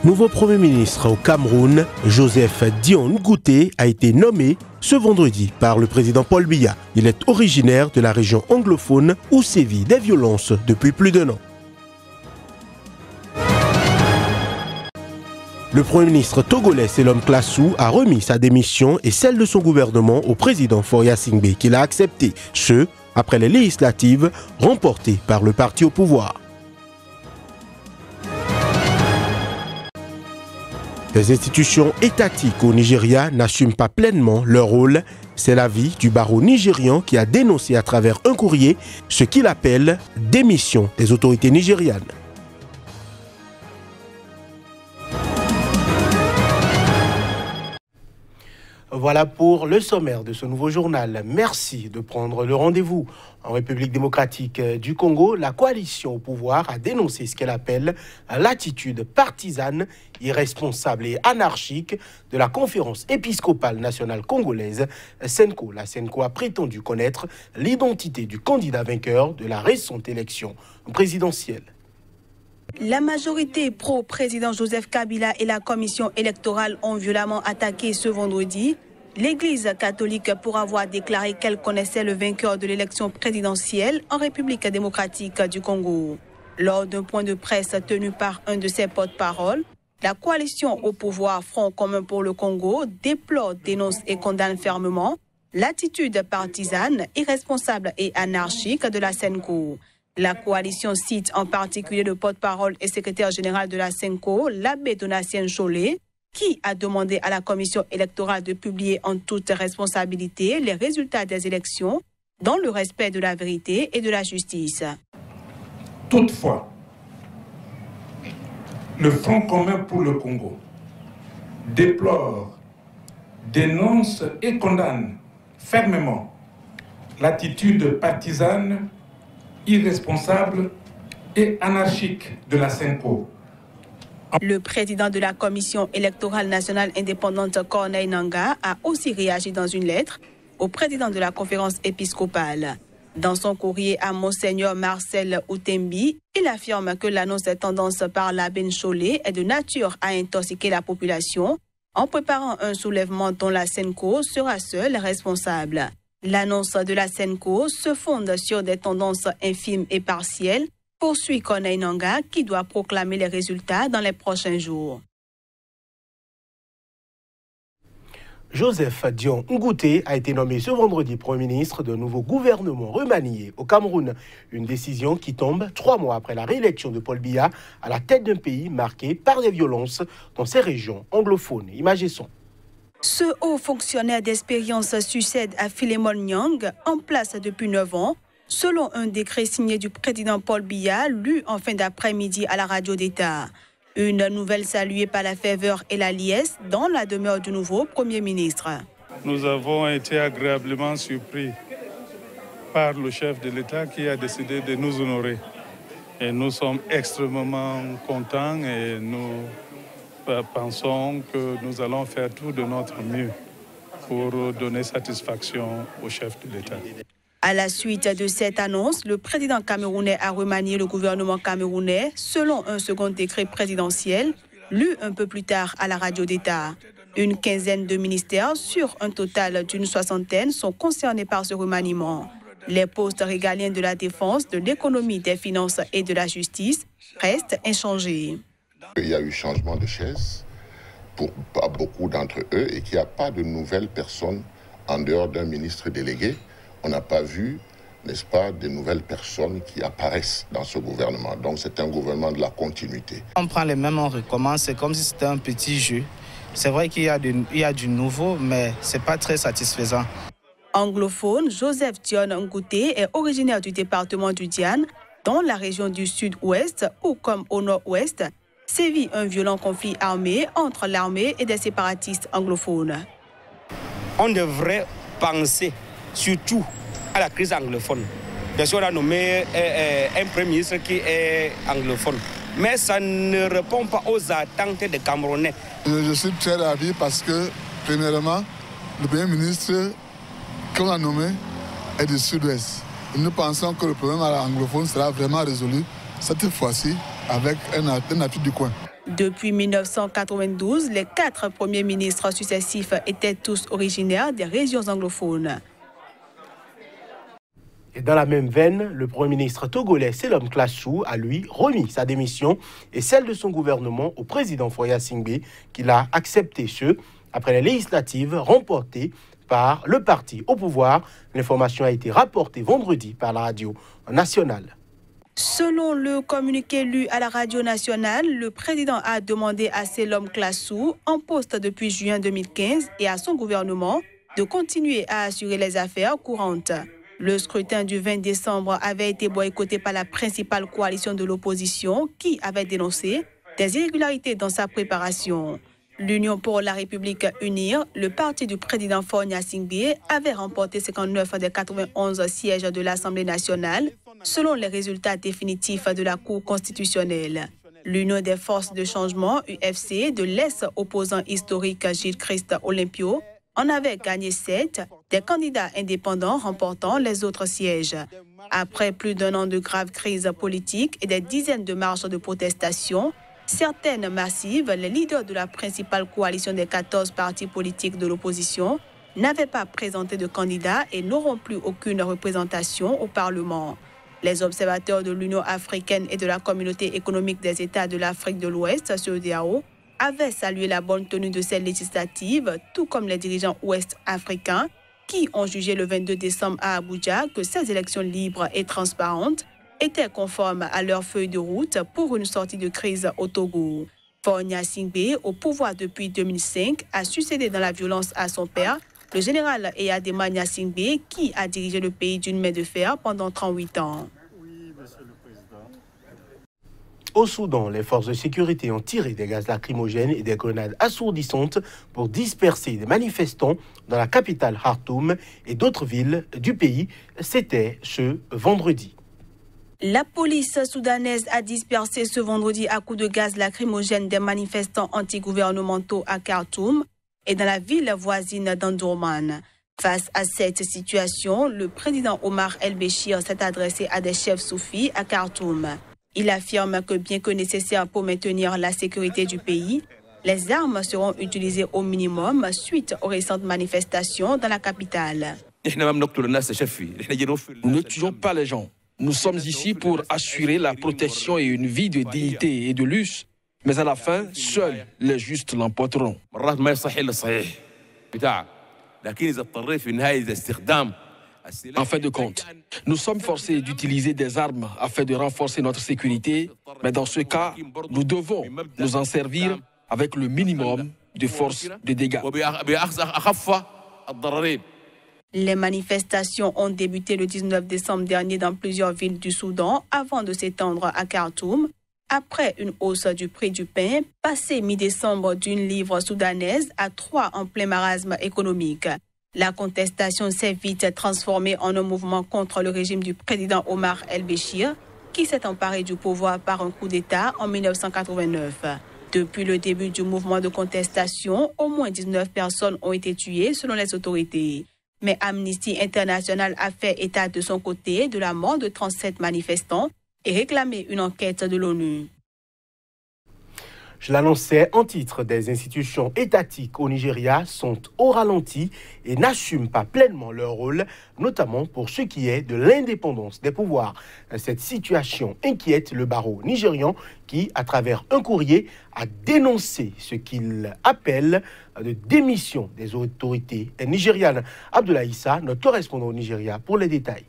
Nouveau Premier ministre au Cameroun, Joseph Dion Ngouté, a été nommé ce vendredi par le président Paul Biya. Il est originaire de la région anglophone où sévit des violences depuis plus d'1 an. Le Premier ministre togolais Selom Klassou a remis sa démission et celle de son gouvernement au président Faure Singbe, qui l'a accepté, ce après les législatives remportées par le parti au pouvoir. Les institutions étatiques au Nigeria n'assument pas pleinement leur rôle. C'est l'avis du barreau nigérian qui a dénoncé à travers un courrier ce qu'il appelle démission des autorités nigérianes. Voilà pour le sommaire de ce nouveau journal. Merci de prendre le rendez-vous. En République démocratique du Congo, la coalition au pouvoir a dénoncé ce qu'elle appelle l'attitude partisane, irresponsable et anarchique de la conférence épiscopale nationale congolaise, SENCO. La SENCO a prétendu connaître l'identité du candidat vainqueur de la récente élection présidentielle. La majorité pro-président Joseph Kabila et la commission électorale ont violemment attaqué ce vendredi l'Église catholique pour avoir déclaré qu'elle connaissait le vainqueur de l'élection présidentielle en République démocratique du Congo. Lors d'un point de presse tenu par un de ses porte-paroles, la coalition au pouvoir Front commun pour le Congo déplore, dénonce et condamne fermement l'attitude partisane, irresponsable et anarchique de la SENCO. La coalition cite en particulier le porte-parole et secrétaire général de la SENCO, l'abbé Donatien Cholet, qui a demandé à la commission électorale de publier en toute responsabilité les résultats des élections dans le respect de la vérité et de la justice. Toutefois, le Front commun pour le Congo déplore, dénonce et condamne fermement l'attitude partisane, irresponsable et anarchique de la SENCO. Le président de la Commission électorale nationale indépendante, Corneille Nangaa, a aussi réagi dans une lettre au président de la conférence épiscopale. Dans son courrier à Monseigneur Marcel Outembi, il affirme que l'annonce des tendances par l'abbé Cholet est de nature à intoxiquer la population en préparant un soulèvement dont la SENCO sera seule responsable. L'annonce de la SENCO se fonde sur des tendances infimes et partielles, poursuit Corneille Nangaa, qui doit proclamer les résultats dans les prochains jours. Joseph Dion Ngouté a été nommé ce vendredi Premier ministre d'un nouveau gouvernement remanié au Cameroun. Une décision qui tombe 3 mois après la réélection de Paul Biya à la tête d'un pays marqué par des violences dans ses régions anglophones. Images et sons. Ce haut fonctionnaire d'expérience succède à Philemon Nyang, en place depuis 9 ans, selon un décret signé du président Paul Biya, lu en fin d'après-midi à la radio d'État. Une nouvelle saluée par la ferveur et la liesse dans la demeure du nouveau Premier ministre. Nous avons été agréablement surpris par le chef de l'État qui a décidé de nous honorer. Et nous sommes extrêmement contents et nous pensons que nous allons faire tout de notre mieux pour donner satisfaction au chef de l'État. À la suite de cette annonce, le président camerounais a remanié le gouvernement camerounais selon un second décret présidentiel, lu un peu plus tard à la radio d'État. Une quinzaine de ministères sur un total d'une 60aine sont concernés par ce remaniement. Les postes régaliens de la défense, de l'économie, des finances et de la justice restent inchangés. Il y a eu changement de chaise pour beaucoup d'entre eux et qu'il n'y a pas de nouvelles personnes en dehors d'un ministre délégué. On n'a pas vu, n'est-ce pas, de nouvelles personnes qui apparaissent dans ce gouvernement. Donc c'est un gouvernement de la continuité. On prend les mêmes, on recommence, c'est comme si c'était un petit jeu. C'est vrai qu'il y a du nouveau, mais ce n'est pas très satisfaisant. Anglophone, Joseph Dion Ngouté est originaire du département du Diane, dans la région du sud-ouest, où comme au nord-ouest, sévit un violent conflit armé entre l'armée et des séparatistes anglophones. On devrait penser surtout à la crise anglophone. Bien sûr, on a nommé un Premier ministre qui est anglophone, mais ça ne répond pas aux attentes des Camerounais. Je suis très ravi parce que, premièrement, le Premier ministre qu'on a nommé est du sud-ouest. Nous pensons que le problème anglophone sera vraiment résolu cette fois-ci avec un appui du coin. Depuis 1992, les 4 premiers ministres successifs étaient tous originaires des régions anglophones. Et dans la même veine, le Premier ministre togolais Selom Klassou a lui remis sa démission et celle de son gouvernement au président Faure Singbe, qui l'a accepté, après les législatives remportées par le parti au pouvoir. L'information a été rapportée vendredi par la radio nationale. Selon le communiqué lu à la radio nationale, le président a demandé à Selom Klassou, en poste depuis juin 2015, et à son gouvernement de continuer à assurer les affaires courantes. Le scrutin du 20 décembre avait été boycotté par la principale coalition de l'opposition qui avait dénoncé des irrégularités dans sa préparation. L'Union pour la République Unir, le parti du président Faure Singbe, avait remporté 59 des 91 sièges de l'Assemblée nationale, selon les résultats définitifs de la Cour constitutionnelle. L'Union des forces de changement, UFC, de l'ex-opposant historique Gilles Christ Olympio, en avait gagné 7, des candidats indépendants remportant les autres sièges. Après plus d'un an de grave crise politique et des dizaines de marches de protestation, certaines massives, les leaders de la principale coalition des 14 partis politiques de l'opposition n'avaient pas présenté de candidats et n'auront plus aucune représentation au Parlement. Les observateurs de l'Union africaine et de la Communauté économique des États de l'Afrique de l'Ouest, CEDEAO, avaient salué la bonne tenue de ces législatives, tout comme les dirigeants ouest-africains qui ont jugé le 22 décembre à Abuja que ces élections libres et transparentes étaient conformes à leur feuille de route pour une sortie de crise au Togo. Faure Singbe, au pouvoir depuis 2005, a succédé dans la violence à son père, le général Eyadema Singbe, qui a dirigé le pays d'une main de fer pendant 38 ans. Au Soudan, les forces de sécurité ont tiré des gaz lacrymogènes et des grenades assourdissantes pour disperser des manifestants dans la capitale Khartoum et d'autres villes du pays. C'était ce vendredi. La police soudanaise a dispersé ce vendredi à coups de gaz lacrymogène des manifestants antigouvernementaux à Khartoum et dans la ville voisine d'Omdurman. Face à cette situation, le président Omar El-Béchir s'est adressé à des chefs soufis à Khartoum. Il affirme que bien que nécessaire pour maintenir la sécurité du pays, les armes seront utilisées au minimum suite aux récentes manifestations dans la capitale. Nous ne tuons pas les gens. Nous sommes ici pour assurer la protection et une vie de dignité et de luxe. Mais à la fin, seuls les justes l'emporteront. En fin de compte, nous sommes forcés d'utiliser des armes afin de renforcer notre sécurité, mais dans ce cas, nous devons nous en servir avec le minimum de force de dégâts. Les manifestations ont débuté le 19 décembre dernier dans plusieurs villes du Soudan avant de s'étendre à Khartoum, après une hausse du prix du pain, passé mi-décembre d'une livre soudanaise à 3 en plein marasme économique. La contestation s'est vite transformée en un mouvement contre le régime du président Omar El-Béchir, qui s'est emparé du pouvoir par un coup d'État en 1989. Depuis le début du mouvement de contestation, au moins 19 personnes ont été tuées selon les autorités. Mais Amnesty International a fait état de son côté de la mort de 37 manifestants et réclamé une enquête de l'ONU. Je l'annonçais en titre, des institutions étatiques au Nigeria sont au ralenti et n'assument pas pleinement leur rôle, notamment pour ce qui est de l'indépendance des pouvoirs. Cette situation inquiète le barreau nigérian qui, à travers un courrier, a dénoncé ce qu'il appelle de démission des autorités nigérianes. Abdoulaye Issa, notre correspondant au Nigeria, pour les détails.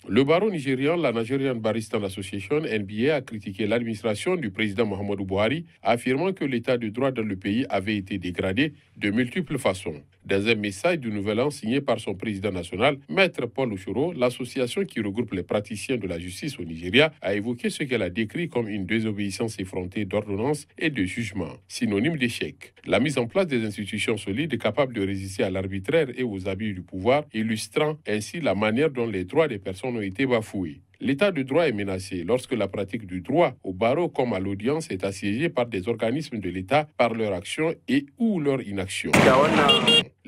Le barreau nigérian, la Nigerian Barrister Association, NBA, a critiqué l'administration du président Muhammadu Buhari, affirmant que l'état de droit dans le pays avait été dégradé de multiples façons. Dans un message du Nouvel An signé par son président national, Maître Paul Oshoro, l'association qui regroupe les praticiens de la justice au Nigeria, a évoqué ce qu'elle a décrit comme une désobéissance effrontée d'ordonnances et de jugements, synonyme d'échec. La mise en place des institutions solides capables de résister à l'arbitraire et aux abus du pouvoir, illustrant ainsi la manière dont les droits des personnes ont été bafoués. L'état de droit est menacé lorsque la pratique du droit au barreau comme à l'audience est assiégée par des organismes de l'État par leur action et ou leur inaction.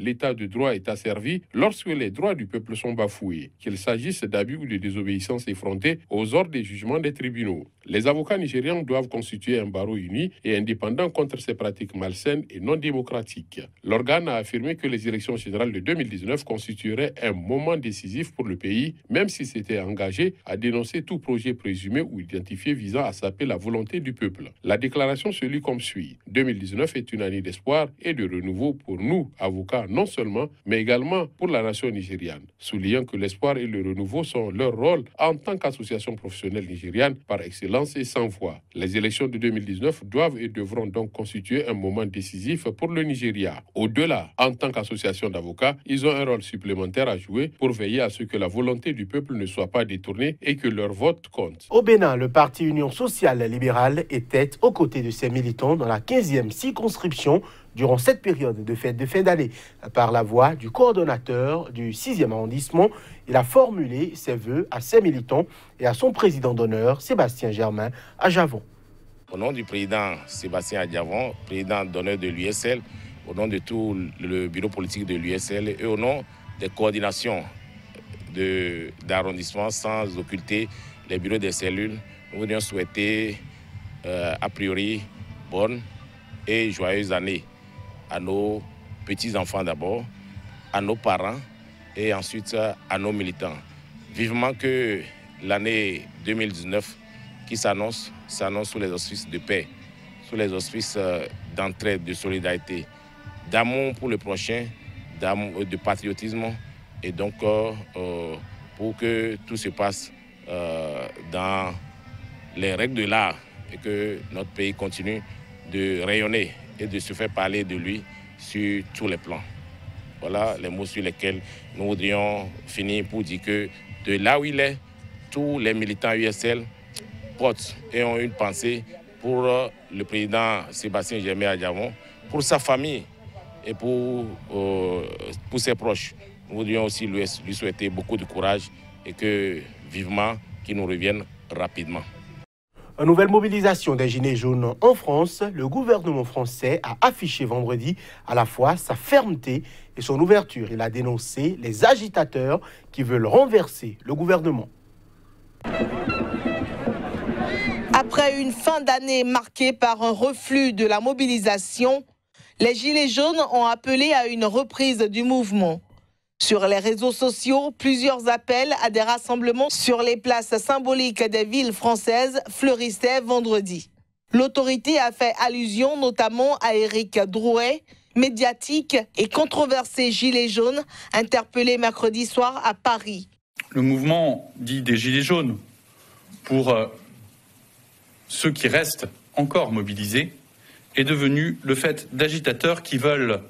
l'état de droit est asservi lorsque les droits du peuple sont bafoués, qu'il s'agisse d'abus ou de désobéissance effrontée aux ordres des jugements des tribunaux. Les avocats nigérians doivent constituer un barreau uni et indépendant contre ces pratiques malsaines et non démocratiques. L'organe a affirmé que les élections générales de 2019 constitueraient un moment décisif pour le pays, même s'il s'était engagé à dénoncer tout projet présumé ou identifié visant à saper la volonté du peuple. La déclaration se lit comme suit. 2019 est une année d'espoir et de renouveau pour nous, avocats, non seulement, mais également pour la nation nigériane. Soulignant que l'espoir et le renouveau sont leur rôle en tant qu'association professionnelle nigériane par excellence et sans voix. Les élections de 2019 doivent et devront donc constituer un moment décisif pour le Nigeria. Au-delà, en tant qu'association d'avocats, ils ont un rôle supplémentaire à jouer pour veiller à ce que la volonté du peuple ne soit pas détournée et que leur vote compte. Au Bénin, le parti Union sociale libérale était aux côtés de ses militants dans la 15e circonscription durant cette période de fête de fin d'année. Par la voix du coordonnateur du 6e arrondissement, il a formulé ses vœux à ses militants et à son président d'honneur, Sébastien Germain Adjavon. Au nom du président Sébastien Adjavon, président d'honneur de l'USL, au nom de tout le bureau politique de l'USL et au nom des coordinations d'arrondissement sans occulter les bureaux des cellules, nous voudrions souhaiter a priori bonne et joyeuse année à nos petits-enfants d'abord, à nos parents et ensuite à nos militants. Vivement que l'année 2019 qui s'annonce sous les auspices de paix, sous les auspices d'entraide, de solidarité, d'amour pour le prochain, de patriotisme et donc pour que tout se passe dans les règles de l'art et que notre pays continue de rayonner et de se faire parler de lui sur tous les plans. Voilà les mots sur lesquels nous voudrions finir pour dire que de là où il est, tous les militants USL portent et ont une pensée pour le président Sébastien Germain Adjavon, pour sa famille et pour ses proches. Nous voudrions aussi lui souhaiter beaucoup de courage et que vivement qu'il nous revienne rapidement. Une nouvelle mobilisation des Gilets jaunes en France. Le gouvernement français a affiché vendredi à la fois sa fermeté et son ouverture. Il a dénoncé les agitateurs qui veulent renverser le gouvernement. Après une fin d'année marquée par un reflux de la mobilisation, les Gilets jaunes ont appelé à une reprise du mouvement. Sur les réseaux sociaux, plusieurs appels à des rassemblements sur les places symboliques des villes françaises fleurissaient vendredi. L'autorité a fait allusion notamment à Éric Drouet, médiatique et controversé gilet jaune, interpellé mercredi soir à Paris. Le mouvement dit des Gilets jaunes, pour ceux qui restent encore mobilisés, est devenu le fait d'agitateurs qui veulent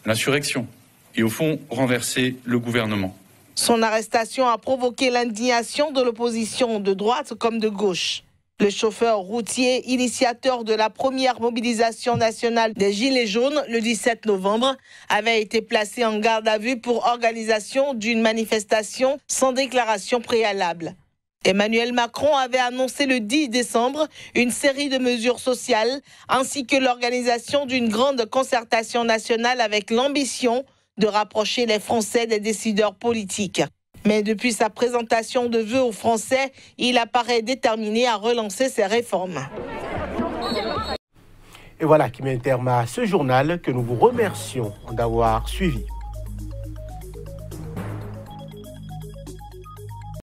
l'insurrection et au fond renverser le gouvernement. Son arrestation a provoqué l'indignation de l'opposition de droite comme de gauche. Le chauffeur routier, initiateur de la première mobilisation nationale des Gilets jaunes le 17 novembre, avait été placé en garde à vue pour organisation d'une manifestation sans déclaration préalable. Emmanuel Macron avait annoncé le 10 décembre une série de mesures sociales ainsi que l'organisation d'une grande concertation nationale avec l'ambition de rapprocher les Français des décideurs politiques. Mais depuis sa présentation de vœux aux Français, il apparaît déterminé à relancer ses réformes. Et voilà qui met un terme à ce journal que nous vous remercions d'avoir suivi.